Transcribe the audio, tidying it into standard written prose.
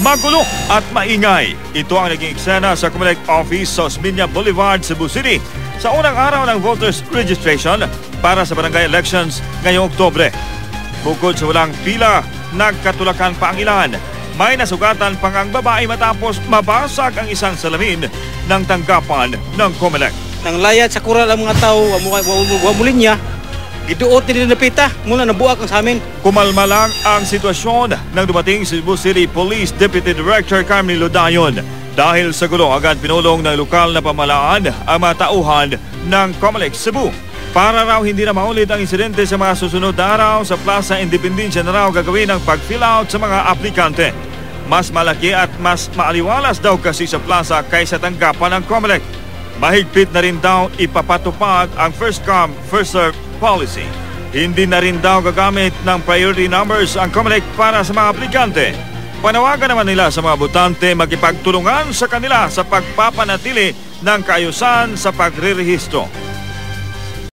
Magulo at maingay. Ito ang naging eksena sa Comelec Office sa Osmeña Boulevard, Cebu City sa unang araw ng voters registration para sa barangay elections ngayong Oktubre. Bukod sa walang pila, nagkatulakan pa ang ilan. May nasugatan pang ang babae matapos mabasag ang isang salamin ng tanggapan ng Comelec. Nang layat sa kural ang mga tao, wamulin niya, giduot nila na pita, muna nabuak ang sa amin. Kumalma lang ang sitwasyon nang dumating si Cebu City Police Deputy Director Carmelo Dayon. Dahil sa gulo, agad pinulong ng lokal na pamahalaan ang mga tauhan ng Comelec Cebu. Para raw hindi na maulit ang insidente sa mga susunod na araw, sa Plaza Independencia na raw gagawin ang pag-fill out sa mga aplikante. Mas malaki at mas maaliwalas daw kasi sa plaza kaysa tanggapan ng Comelec. Mahigpit na rin daw ipapatupad ang first come, first serve policy. Hindi na rin daw gagamit ng priority numbers ang Comelec para sa mga aplikante. Panawagan naman nila sa mga botante magipagtulungan sa kanila sa pagpapanatili ng kaayusan sa pagrerehistro.